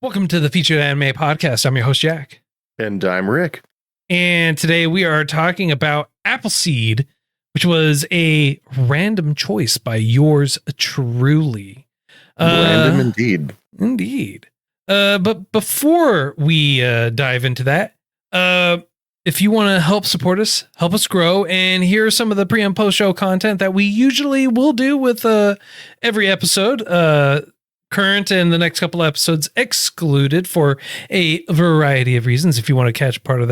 Welcome to the Featured Anime Podcast. I'm your host, Jack. And I'm Rick. And today we are talking about Appleseed, which was a random choice by yours truly. Random indeed. Indeed. But before we dive into that, if you want to help support us, help us grow, and hear some of the pre and post show content that we usually will do with every episode, current and the next couple episodes excluded for a variety of reasons. If you want to catch part of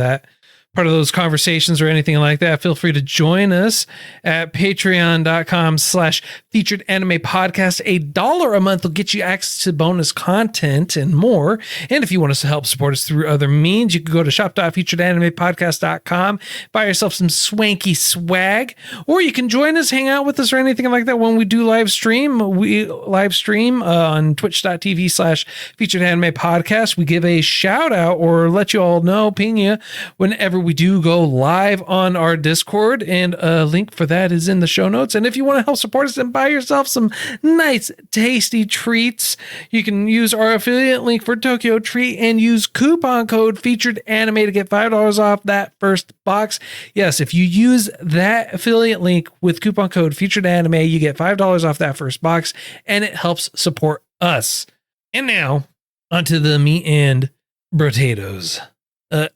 those conversations or anything like that, feel free to join us at patreon.com/featured anime podcast. $1 a month will get you access to bonus content and more. And if you want us to help support us through other means, you can go to shop.featuredanimepodcast.com, buy yourself some swanky swag, or you can join us, hang out with us or anything like that when we do live stream. We live stream on twitch.tv/featured anime podcast. We give a shout out or let you all know, ping you whenever we do go live on our Discord, and a link for that is in the show notes. And if you want to help support us and buy yourself some nice tasty treats, you can use our affiliate link for Tokyo Treat and use coupon code Featured Anime to get $5 off that first box. Yes, if you use that affiliate link with coupon code Featured Anime, you get $5 off that first box, and it helps support us. And now onto the meat and potatoes.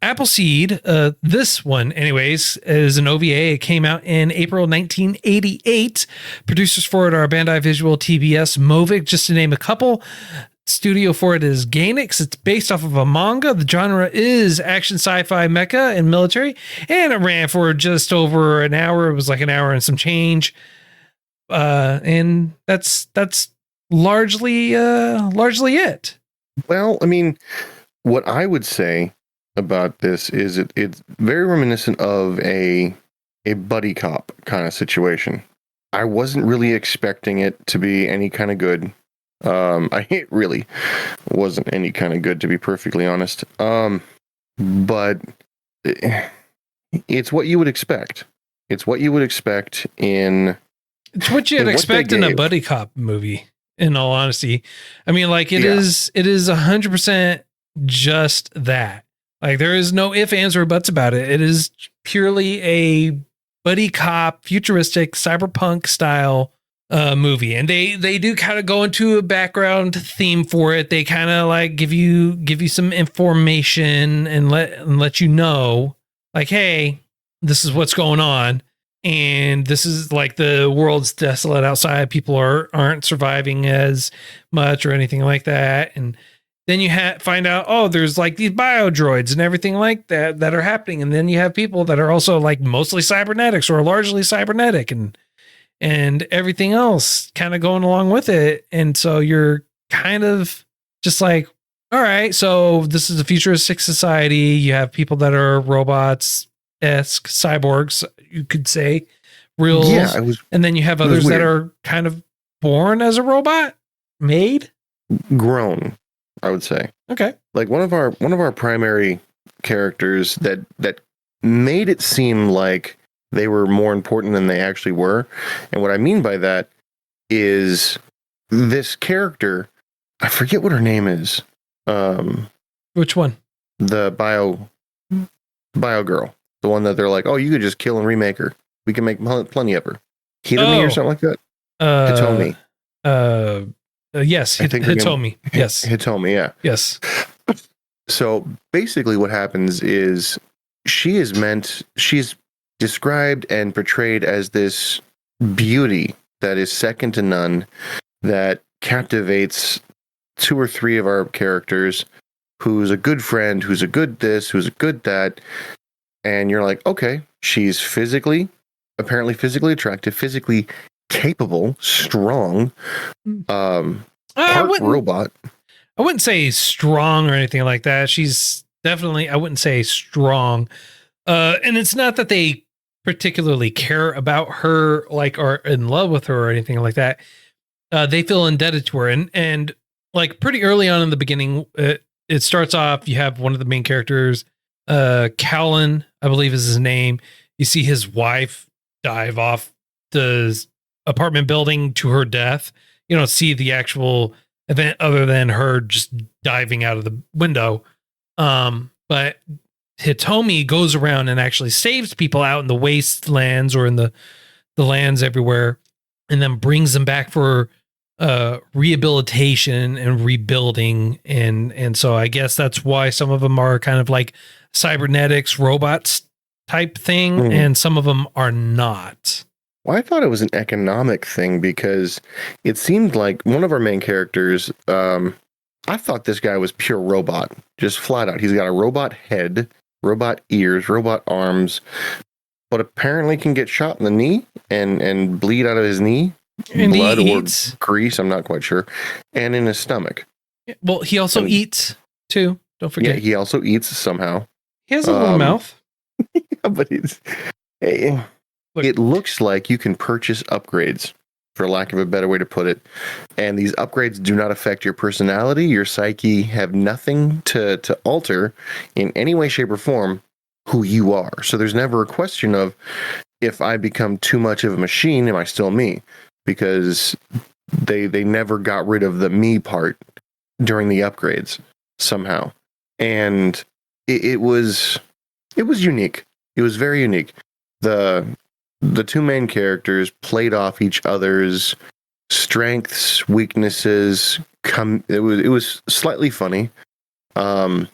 Appleseed, this one anyways, is an OVA. It came out in April 1988. Producers for it are Bandai Visual, TBS, Movic, just to name a couple. Studio for it is Gainax. It's based off of a manga. The genre is action, sci-fi, mecha, and military. And it ran for just over an hour. It was like an hour and some change. And that's largely it. Well, I mean, what I would say about this is it's very reminiscent of a buddy cop kind of situation. I wasn't really expecting it to be any kind of good. It really wasn't any kind of good, to be perfectly honest. But it's what you would expect. It's what you would expect in. It's what you'd expect in a buddy cop movie. In all honesty, I mean, like it is 100% just that. Like there is no ifs, ands, or buts about it. It is purely a buddy cop, futuristic, cyberpunk style movie, and they do kind of go into a background theme for it. They kind of like give you some information and let you know, like, hey, this is what's going on, and this is like the world's desolate outside. People aren't surviving as much or anything like that, and then you find out, oh, there's like these bio droids and everything like that are happening. And then you have people that are also like mostly cybernetics or largely cybernetic and everything else kind of going along with it. And so you're kind of just like, all right, so this is a futuristic society. You have people that are robots-esque, cyborgs, you could say, real. Yeah, and then you have others that are kind of born as a robot, made, grown, I would say. Okay. Like one of our primary characters that made it seem like they were more important than they actually were. And what I mean by that is this character, I forget what her name is. Which one? The bio girl. The one that they're like, oh, you could just kill and remake her. We can make plenty of her. Hitomi or something like that? Hitomi. Yes, Hitomi. Yes. Hitomi, yeah. Yes. So basically what happens is she's described and portrayed as this beauty that is second to none, that captivates two or three of our characters, who's a good friend, who's a good this, who's a good that. And you're like, okay, she's apparently physically attractive, physically capable, strong, part robot. I wouldn't say strong or anything like that. She's definitely, I wouldn't say strong. And it's not that they particularly care about her, like, are in love with her or anything like that. They feel indebted to her. And like pretty early on in the beginning, it starts off, you have one of the main characters, Callan, I believe is his name. You see his wife dive off the apartment building to her death. You don't see the actual event other than her just diving out of the window. But Hitomi goes around and actually saves people out in the wastelands or in the lands everywhere, and then brings them back for rehabilitation and rebuilding. And so I guess that's why some of them are kind of like cybernetics, robots type thing, and some of them are not. Well, I thought it was an economic thing because it seemed like one of our main characters, I thought this guy was pure robot, just flat out. He's got a robot head, robot ears, robot arms, but apparently can get shot in the knee and bleed out of his knee. And blood he or eats. grease, I'm not quite sure. And in his stomach. Well, he also eats too. Don't forget. Yeah, he also eats somehow. He has a little mouth. Yeah, but it looks like you can purchase upgrades, for lack of a better way to put it. And these upgrades do not affect your personality, your psyche, have nothing to alter in any way, shape, or form who you are. So there's never a question of, if I become too much of a machine, am I still me? Because they never got rid of the me part during the upgrades somehow. And it was unique. It was very unique. The two main characters played off each other's strengths, weaknesses. It was slightly funny. Of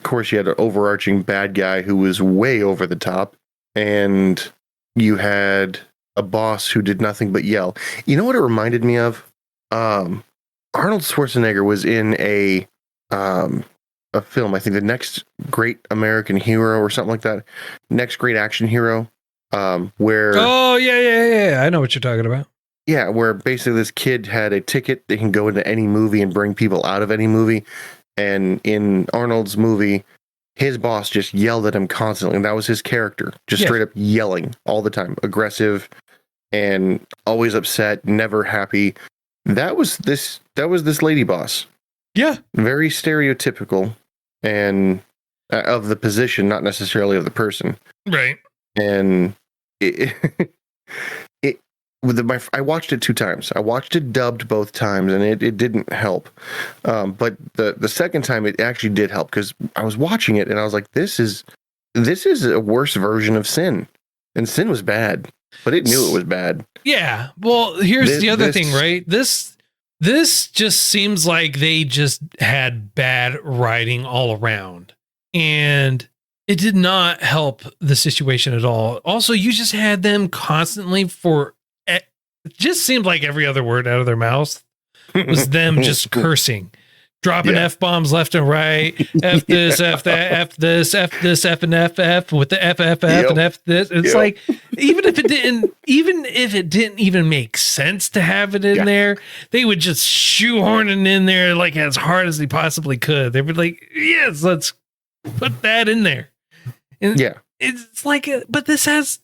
course, you had an overarching bad guy who was way over the top, and you had a boss who did nothing but yell. You know what it reminded me of? Arnold Schwarzenegger was in a film, I think The Next Great American Hero or something like that. Next Great Action Hero. Where yeah. I know what you're talking about. Yeah, where basically this kid had a ticket that can go into any movie and bring people out of any movie. And in Arnold's movie, his boss just yelled at him constantly, and that was his character, just straight up yelling all the time, aggressive and always upset, never happy. That was this lady boss. Yeah, very stereotypical and of the position, not necessarily of the person. Right. And I watched it 2 times. I watched it dubbed both times, and it didn't help. But the second time it actually did help, because I was watching it and I was like, this is a worse version of Sin. And Sin was bad, but it knew it was bad. Yeah. Well, here's the other thing, right? This just seems like they just had bad writing all around, and it did not help the situation at all. Also, you just had them constantly it just seemed like every other word out of their mouth was them just cursing, dropping F-bombs left and right. F this, F that, F this, F this, F and F with the F and F this. It's like, even if it didn't even make sense to have it in there, they would just shoehorn it in there like as hard as they possibly could. They were like, yes, let's put that in there. And it's like, but this has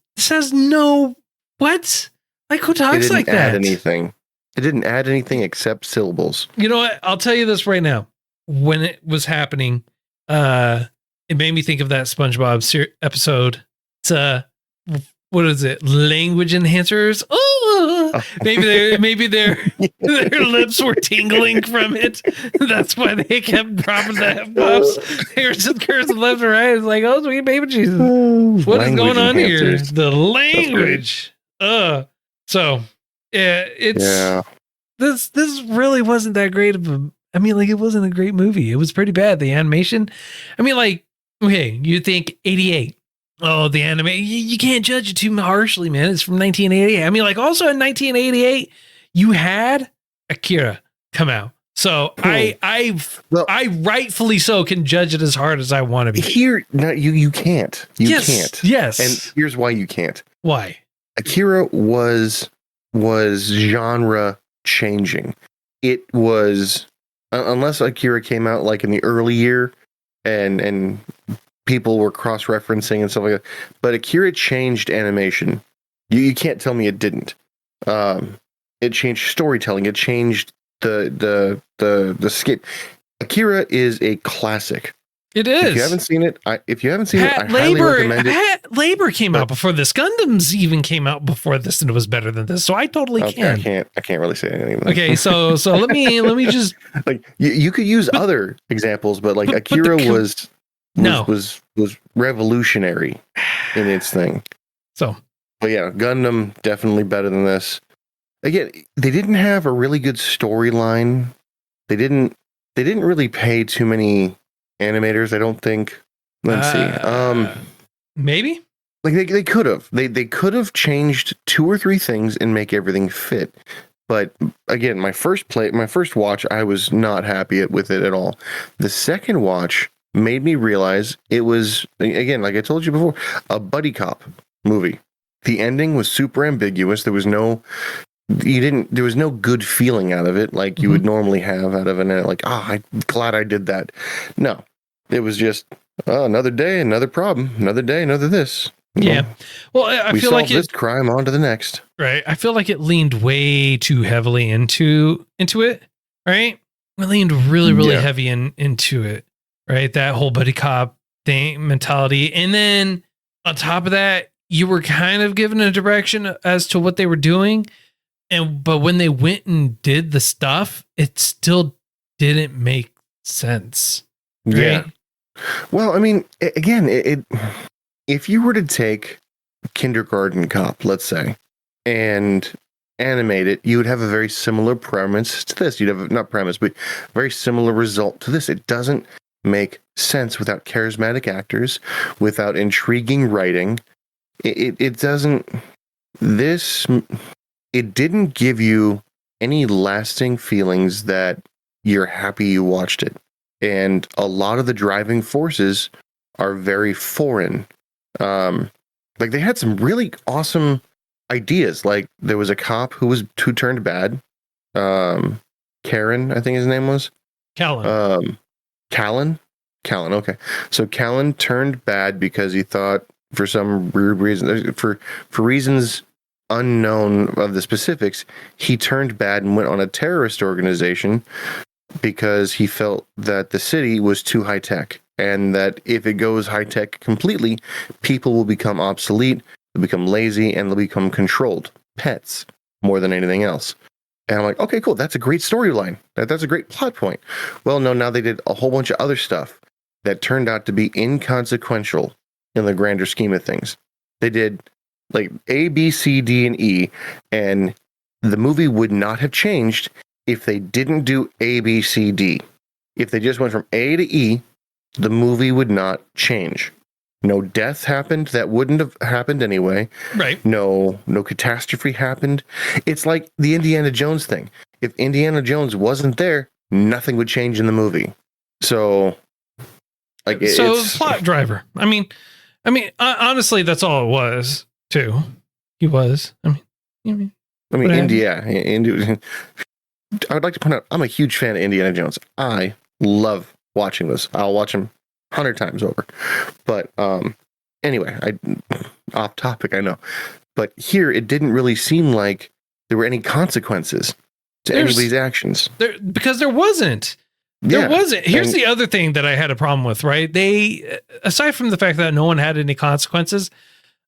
no, what? Like, who talks like that? Anything. It didn't add anything except syllables. You know what? I'll tell you this right now. When it was happening, it made me think of that SpongeBob episode. It's what is it? Language enhancers. Oh, maybe their lips were tingling from it. That's why they kept dropping the F-bombs. They were just cursing left and right. It's like, oh, sweet baby Jesus. What is going on here? The language. So this really wasn't that great of a. I mean, like, it wasn't a great movie. It was pretty bad. The animation. I mean, like, okay, you think 88. Oh, the anime. You can't judge it too harshly, man. It's from 1988. I mean, like, also in 1988, you had Akira come out. So I rightfully so can judge it as hard as I want to be. Here, no, you can't. You can't. Yes. And here's why you can't. Why? Akira was genre changing. It was, unless Akira came out like in the early year and people were cross-referencing and stuff like that. But Akira changed animation. You can't tell me it didn't. It changed storytelling. It changed the skit. Akira is a classic. It is. If you haven't seen it, I Hat highly Labor, recommend it. Hat Labor came out before this. Gundams even came out before this, and it was better than this. So I totally can. I can't really say anything. Okay, so let me just like you could use other examples, but like Akira was revolutionary in its thing. So, but yeah, Gundam definitely better than this. Again, they didn't have a really good storyline. They didn't really pay too many animators, I don't think. Let's see. Maybe? Like they could have. They could have changed 2 or 3 things and make everything fit. But again, my first watch, I was not happy with it at all. The second watch made me realize it was, again, like I told you before, a buddy cop movie. The ending was super ambiguous. There was no good feeling out of it like you would normally have out of an, like, I'm glad I did that. No, it was just another day, another problem, another day, another this. Yeah. Well, I feel like this crime on to the next. Right. I feel like it leaned way too heavily into it. Right. It leaned really heavy into it. Right. That whole buddy cop thing mentality. And then on top of that, you were kind of given a direction as to what they were doing. But when they went and did the stuff, it still didn't make sense. Right? Yeah. Well, I mean, again, if you were to take Kindergarten Cop, let's say, and animate it, you would have a very similar premise to this. You'd have not premise, but very similar result to this. It doesn't make sense without charismatic actors, without intriguing writing. It doesn't. It didn't give you any lasting feelings that you're happy you watched it. And a lot of the driving forces are very foreign. Like they had some really awesome ideas. Like there was a cop who turned bad. Karen, I think his name was. Callan. Callan. Okay. So Callan turned bad because he thought, for some weird reason, for reasons unknown of the specifics, he turned bad and went on a terrorist organization because he felt that the city was too high tech, and that if it goes high tech completely, people will become obsolete, they'll become lazy, and they'll become controlled pets more than anything else. And I'm like, okay, cool. That's a great storyline. That's a great plot point. Well, no, now they did a whole bunch of other stuff that turned out to be inconsequential in the grander scheme of things. They did like A, B, C, D, and E, and the movie would not have changed if they didn't do A, B, C, D. If they just went from A to E, the movie would not change. No death happened that wouldn't have happened anyway. Right. No catastrophe happened. It's like the Indiana Jones thing. If Indiana Jones wasn't there, nothing would change in the movie. So, like, it's plot driver. I mean, honestly, that's all it was too. He was. India. I would like to point out, I'm a huge fan of Indiana Jones. I love watching this. I'll watch him 100 times over. But anyway, off topic, I know. But here, it didn't really seem like there were any consequences to anybody's actions. Because there wasn't. There wasn't. Here's the other thing that I had a problem with, right? They, aside from the fact that no one had any consequences,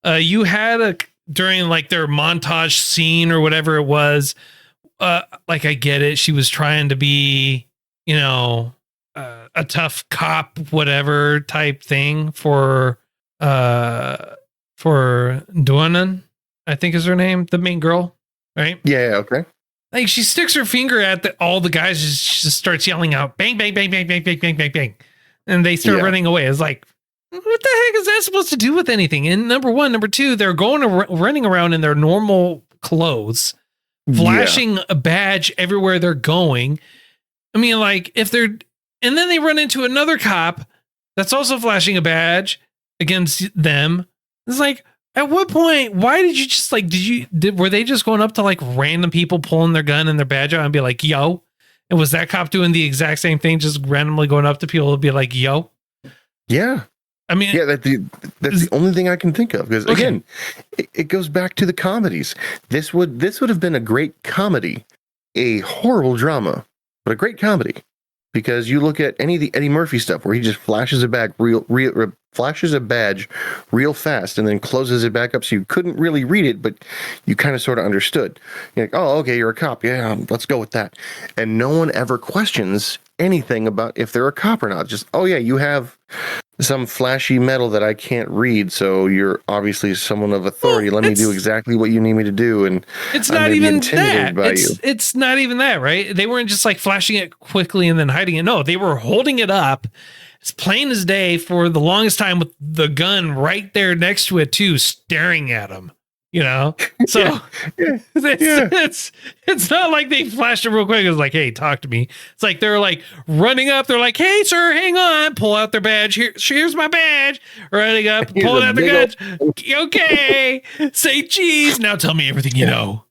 you had during like their montage scene or whatever it was, like I get it. She was trying to be, a tough cop, whatever type thing for Duanan, I think is her name, the main girl, right? Yeah. Okay. Like she sticks her finger at all the guys, just starts yelling out, bang, bang, bang, bang, bang, bang, bang, bang, bang. And they start running away. It's like, what the heck is that supposed to do with anything? And number one, number two, they're running around in their normal clothes, flashing a badge everywhere they're going. I mean, like and then they run into another cop that's also flashing a badge against them. It's like, at what point, why did you just were they just going up to like random people pulling their gun and their badge out and be like, yo? And was that cop doing the exact same thing, just randomly going up to people and be like, yo? Yeah. I mean, yeah, that's the only thing I can think of, because again, it goes back to the comedies. This would have been a great comedy, a horrible drama, but a great comedy. because you look at any of the Eddie Murphy stuff where he just flashes a badge real fast and then closes it back up so you couldn't really read it, but you kind of sort of understood. You're like, oh, okay, you're a cop. Yeah, let's go with that. And no one ever questions anything about if they're a cop or not. Just, oh yeah, you have some flashy metal that I can't read, so you're obviously someone of authority. Let me do exactly what you need me to do, and it's not even that. It's not even that, right? They weren't just like flashing it quickly and then hiding it. No, they were holding it up. It's plain as day for the longest time with the gun right there next to it too, staring at him. You know, so it's not like they flashed it real quick. It's like, hey, talk to me. It's like they're like running up. They're like, hey, sir, hang on. Pull out their badge. Here's my badge. Running up, pulling out their badge. Okay, say cheese. Now tell me everything you know.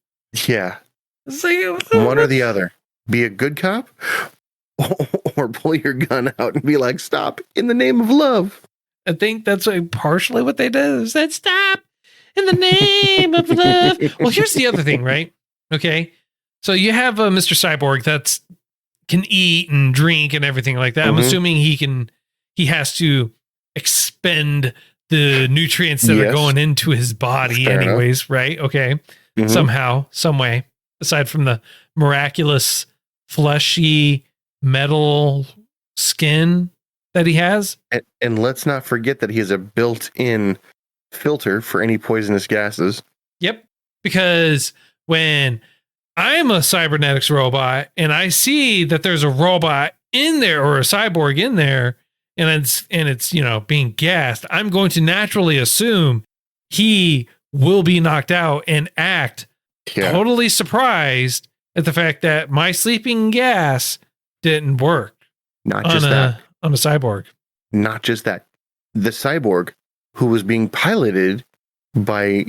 Yeah, it's like, one or the other. Be a good cop, or pull your gun out and be like, stop in the name of love. I think that's partially what they did. Is that stop in the name of love. Well, here's the other thing, right? Okay. So you have Mr. Cyborg that's can eat and drink and everything like that. I'm assuming he has to expend the nutrients that are going into his body anyways, right? Okay. Somehow, some way, aside from the miraculous fleshy metal skin that he has. And let's not forget that he has a built-in filter for any poisonous gases. Yep. Because when I'm a cybernetics robot and I see that there's a robot in there or a cyborg in there and it's you know being gassed, I'm going to naturally assume he will be knocked out and act totally surprised at the fact that my sleeping gas didn't work. Not just that. On a cyborg. Not just that. The cyborg who was being piloted by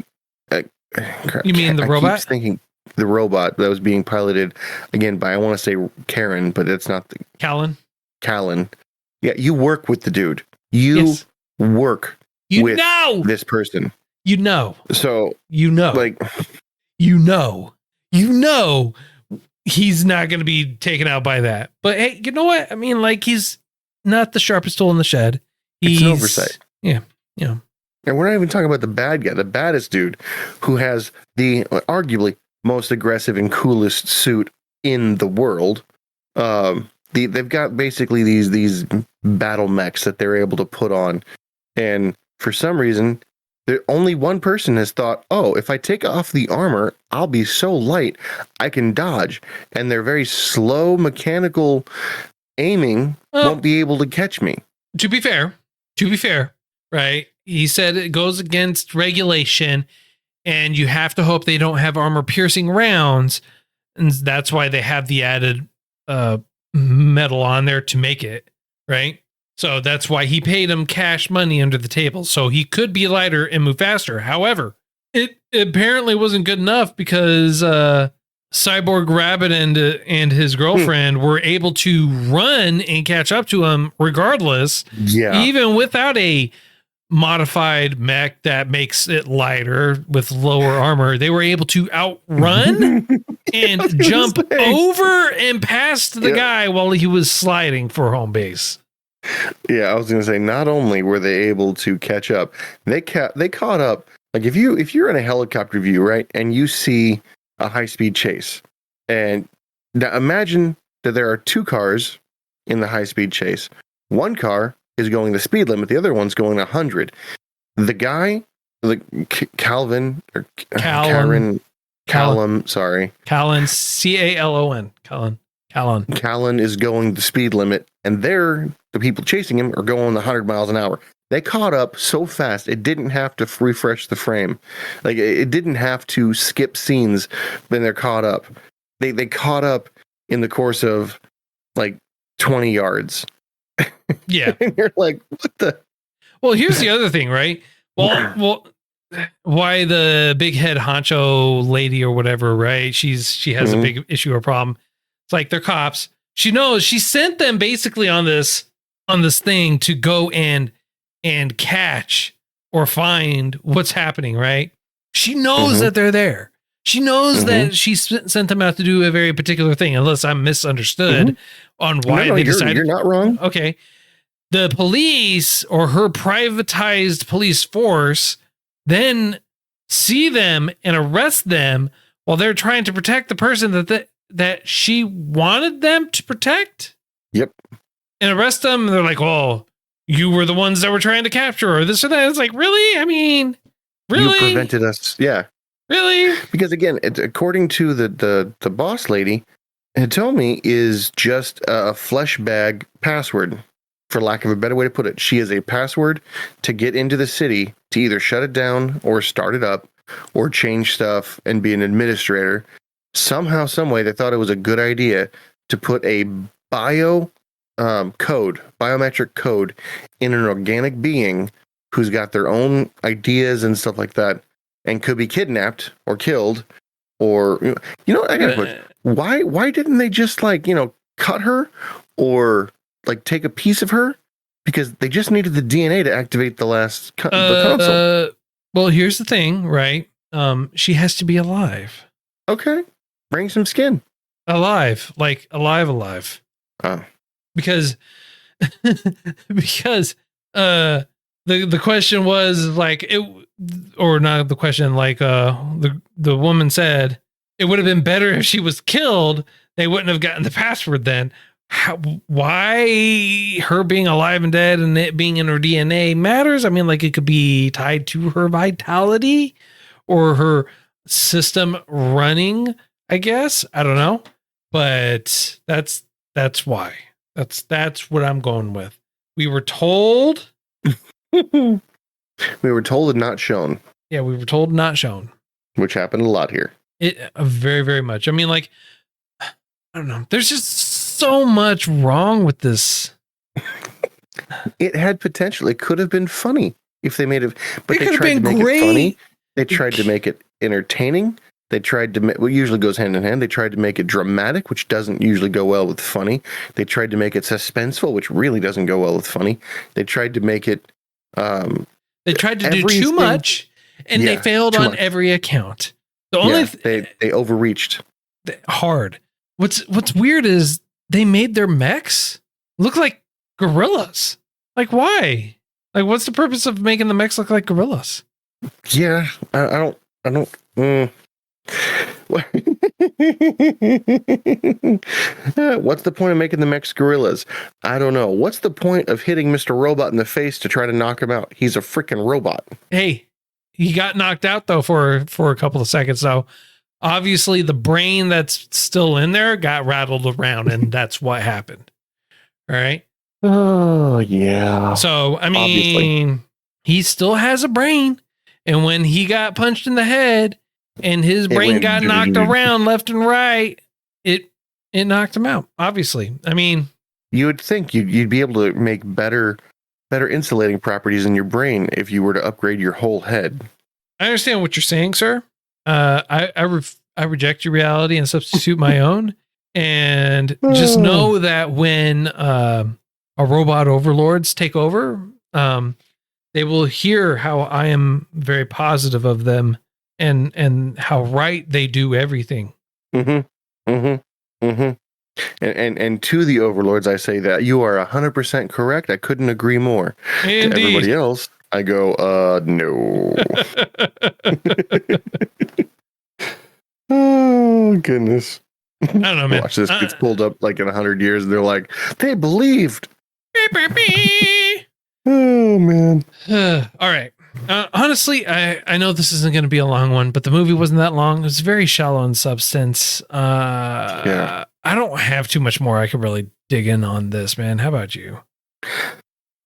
you mean the robot? I keep thinking the robot that was being piloted again by, I want to say Karen, but it's not the Callan. Yeah, you work with the dude. You work with this person. You know. So like you know he's not going to be taken out by that. But hey, you know what? I mean, like, he's not the sharpest tool in the shed. It's an oversight. Yeah. Yeah. And we're not even talking about the bad guy, the baddest dude who has the arguably most aggressive and coolest suit in the world. They've got basically these battle mechs that they're able to put on. And for some reason, only one person has thought, oh, if I take off the armor, I'll be so light, I can dodge. And their very slow mechanical aiming won't be able to catch me. To be fair, right? He said it goes against regulation and you have to hope they don't have armor piercing rounds. And that's why they have the added metal on there to make it, right? So that's why he paid him cash money under the table. So he could be lighter and move faster. However, it apparently wasn't good enough because Cyborg Rabbit and his girlfriend were able to run and catch up to him regardless. Yeah. Even without a modified mech that makes it lighter with lower armor, they were able to outrun and jump over and past the guy while he was sliding for home base. Yeah, I was going to say, not only were they able to catch up, they caught up. Like if you're in a helicopter view, right, and you see a high-speed chase, and now imagine that there are two cars in the high-speed chase. One car is going the speed limit, the other one's going 100. The guy, like Callum, Callan, Callan is going the speed limit, and the people chasing him are going 100 miles an hour. They caught up so fast, it didn't have to refresh the frame. Like, it didn't have to skip scenes when they're caught up. They caught up in the course of, like, 20 yards. Yeah. And you're like, what the? Well, here's the other thing, right? Well, why the big head honcho lady or whatever, right? She has a big issue or problem. It's like they're cops. She knows she sent them basically on this thing to go and catch or find what's happening, right? She knows that they're there. She knows that she sent them out to do a very particular thing, unless I'm misunderstood on why they decided. You're not wrong. Okay. The police or her privatized police force then see them and arrest them while they're trying to protect the person that she wanted them to protect. Yep. And arrest them. And they're like, "Oh, you were the ones that were trying to capture her," this or that. It's like, really? I mean, really? You prevented us. Yeah. Really? Because again, according to the boss lady, Hitomi is just a flesh bag password, for lack of a better way to put it. She is a password to get into the city to either shut it down or start it up or change stuff and be an administrator. Somehow, some way, they thought it was a good idea to put a biometric code in an organic being who's got their own ideas and stuff like that, and could be kidnapped or killed, or I gotta put, why didn't they just cut her or take a piece of her, because they just needed the DNA to activate the last the console. Well, here's the thing, right? She has to be alive. Okay, bring some skin. Alive. Oh, because the question was or not the question, the woman said it would have been better if she was killed. They wouldn't have gotten the password then. Why her being alive and dead and it being in her DNA matters? I mean, it could be tied to her vitality or her system running, I guess. I don't know. But that's why. That's what I'm going with. We were told. We were told and not shown. Yeah, we were told and not shown. Which happened a lot here. Very, very much. I mean, I don't know. There's just so much wrong with this. It had potential. It could have been funny if they made it. But they tried to make it funny. They tried to make it entertaining. They tried to make what usually goes hand in hand. They tried to make it dramatic, which doesn't usually go well with funny. They tried to make it suspenseful, which really doesn't go well with funny. They tried to make it. They tried to do too much, and they failed on every account. The only they overreached hard. What's weird is they made their mechs look like gorillas. Why? What's the purpose of making the mechs look like gorillas? Yeah, I don't. What's the point of making the mechs gorillas? I don't know. What's the point of hitting Mr. Robot in the face to try to knock him out? He's a freaking robot. Hey, he got knocked out though for a couple of seconds. So obviously the brain that's still in there got rattled around, and that's what happened. All right. Oh yeah. So I mean, he still has a brain, and when he got punched in the head and his brain got knocked around left and right, it knocked him out. Obviously, I mean, you would think you'd be able to make better insulating properties in your brain if you were to upgrade your whole head. I understand what you're saying, sir. I reject your reality and substitute my own, and just know that when our robot overlords take over, they will hear how I am very positive of them. And how right they do everything. And to the overlords, I say that you are 100% correct. I couldn't agree more. Indeed. To everybody else, I go, no. Oh goodness! I don't know, man. Watch this gets pulled up in 100 years, and they're like, they believed. Oh man! All right. Honestly, I know this isn't going to be a long one, but the movie wasn't that long. It was very shallow in substance. I don't have too much more I could really dig in on this, man. How about you?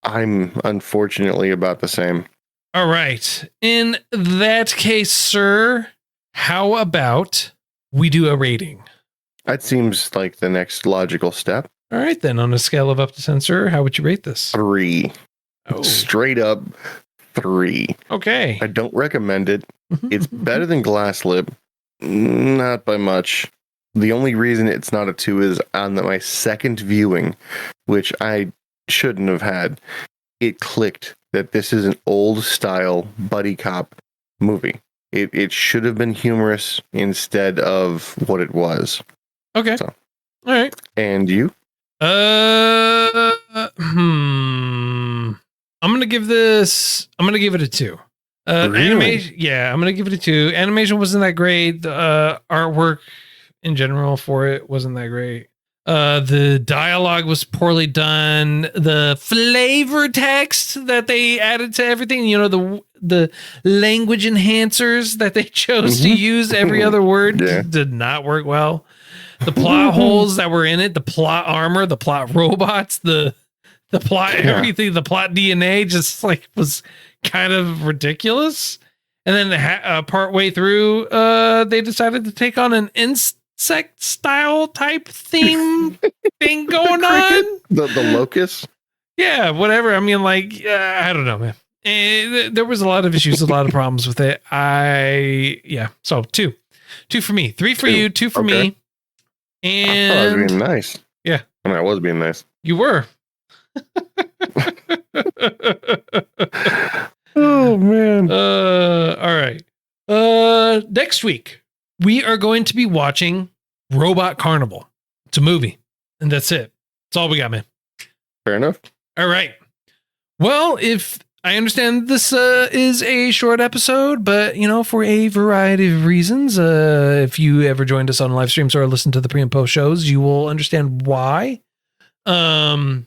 I'm unfortunately about the same. All right. In that case, sir, how about we do a rating? That seems like the next logical step. All right, then. On a scale of up to 10, sir, how would you rate this? 3. Oh. Straight up 3. Okay. I don't recommend it. It's better than Glass Lip. Not by much. The only reason it's not a 2 is on my second viewing, which I shouldn't have had. It clicked that this is an old style buddy cop movie. it should have been humorous instead of what it was. Okay. So. All right. And you? I'm gonna give it a 2. Really? Animation, yeah, I'm gonna give it a 2. Animation wasn't that great. The artwork in general for it wasn't that great. The dialogue was poorly done. The flavor text that they added to everything, the language enhancers that they chose to use every other word did not work well. The plot holes that were in it, the plot armor, the plot robots, the plot everything, the plot DNA just like was kind of ridiculous. And then part way through, they decided to take on an insect style type theme thing going on. The locust? Yeah, whatever. I mean, like, I don't know, man. There was a lot of issues, a lot of problems with it. So 2 for me, 3 for you, 2 for me. And I was being nice. Yeah. I mean, I was being nice. You were. Oh man. All right. Next week we are going to be watching Robot Carnival. It's a movie, and that's it. That's all we got, man. Fair enough. All right. Well, if I understand this is a short episode, but for a variety of reasons, if you ever joined us on live streams or listened to the pre and post shows, you will understand why. And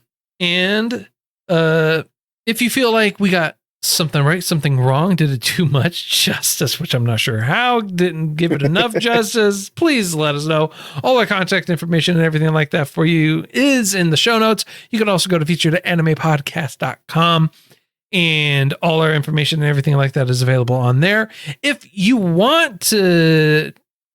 if you feel like we got something right, something wrong, did it too much justice, which I'm not sure how, didn't give it enough justice, please let us know. All our contact information and everything like that for you is in the show notes. You can also go to featuredanimepodcast.com. And all our information and everything like that is available on there. If you want to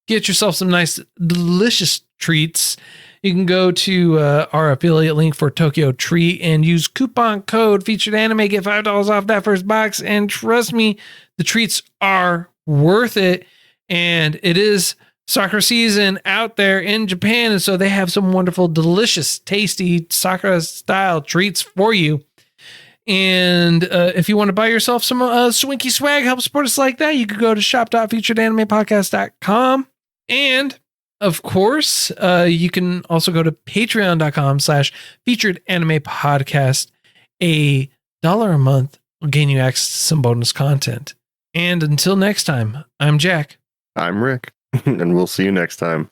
get yourself some nice, delicious treats, you can go to our affiliate link for Tokyo Treat and use coupon code Featured Anime, get $5 off that first box. And trust me, the treats are worth it. And it is sakura season out there in Japan. And so they have some wonderful, delicious, tasty sakura style treats for you. And if you want to buy yourself some Swinky swag, help support us like that, you could go to shop.featuredanimepodcast.com. And of course, you can also go to patreon.com/featuredanimepodcast. $1 a month will gain you access to some bonus content. And until next time, I'm Jack. I'm Rick, and we'll see you next time.